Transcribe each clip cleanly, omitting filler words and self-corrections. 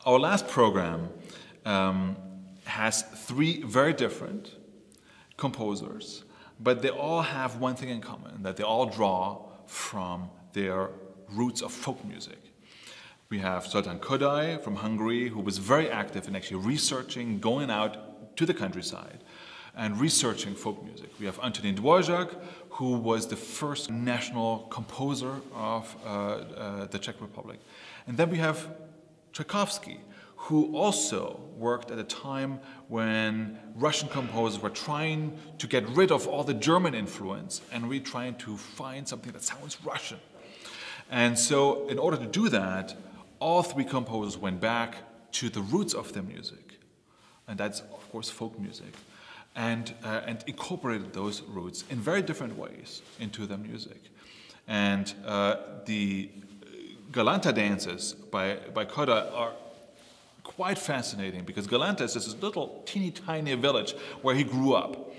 Our last program has three very different composers, but they all have one thing in common, that they all draw from their roots of folk music. We have Zoltán Kodály from Hungary, who was very active in actually researching, going out to the countryside and researching folk music. We have Antonín Dvořák, who was the first national composer of the Czech Republic. And then we have Tchaikovsky, who also worked at a time when Russian composers were trying to get rid of all the German influence and really trying to find something that sounds Russian. And so in order to do that, all three composers went back to the roots of their music, and that's of course folk music, and incorporated those roots in very different ways into their music. And the Galanta dances by Kodály are quite fascinating, because Galanta is this little teeny tiny village where he grew up,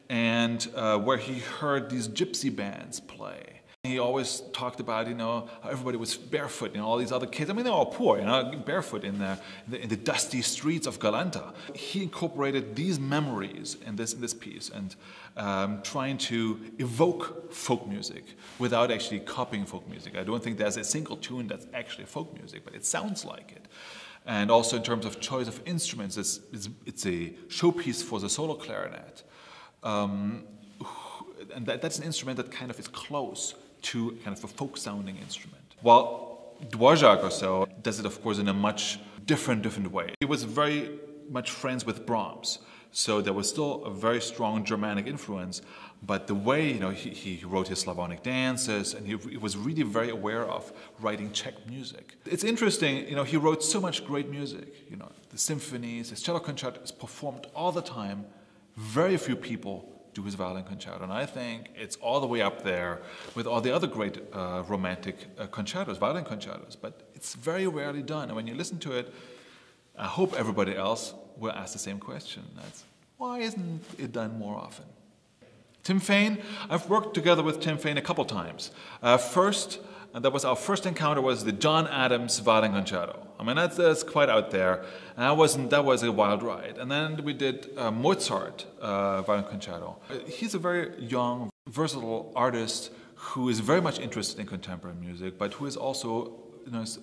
and where he heard these gypsy bands play. He always talked about, how everybody was barefoot, all these other kids. I mean, they were all poor, barefoot in the dusty streets of Galanta. He incorporated these memories in this piece, and trying to evoke folk music without actually copying folk music. I don't think there's a single tune that's actually folk music, but it sounds like it. And also in terms of choice of instruments, it's a showpiece for the solo clarinet. And that's an instrument that kind of is close to kind of a folk-sounding instrument. While Dvořák or so does it, of course, in a much different way. He was very much friends with Brahms, so there was still a very strong Germanic influence, but the way, he wrote his Slavonic dances, and he was really very aware of writing Czech music. It's interesting, he wrote so much great music, the symphonies, his cello concertos performed all the time. Very few people do his violin concerto, and I think it's all the way up there with all the other great romantic concertos, violin concertos, but it's very rarely done. And when you listen to it, I hope everybody else will ask the same question. That's, why isn't it done more often? Tim Fain, I've worked together with Tim Fain a couple times. And that was our first encounter, was the John Adams violin concerto. I mean, that's quite out there, and that was a wild ride. And then we did Mozart violin concerto. He's a very young, versatile artist who is very much interested in contemporary music, but who is also,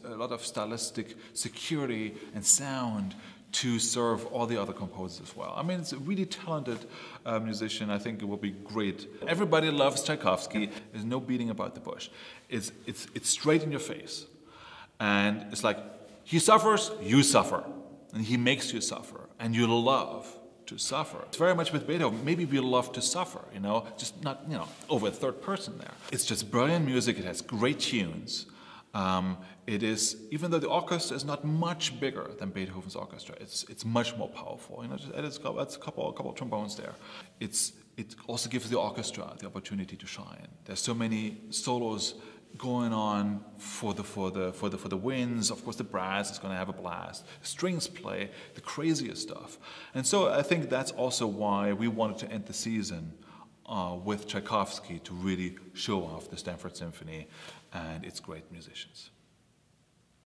a lot of stylistic security and sound to serve all the other composers as well. I mean, it's a really talented musician. I think it will be great. Everybody loves Tchaikovsky. There's no beating about the bush. It's straight in your face. And it's like, he suffers, you suffer. And he makes you suffer. And you love to suffer. It's very much with Beethoven. Maybe we love to suffer, just not, over a third person there. It's just brilliant music. It has great tunes. It is, even though the orchestra is not much bigger than Beethoven's orchestra, it's much more powerful. It's a couple of trombones there. It also gives the orchestra the opportunity to shine. There's so many solos going on for the winds. Of course, the brass is going to have a blast. The strings play the craziest stuff, and so I think that's also why we wanted to end the season with Tchaikovsky, to really show off the Stamford Symphony and its great musicians.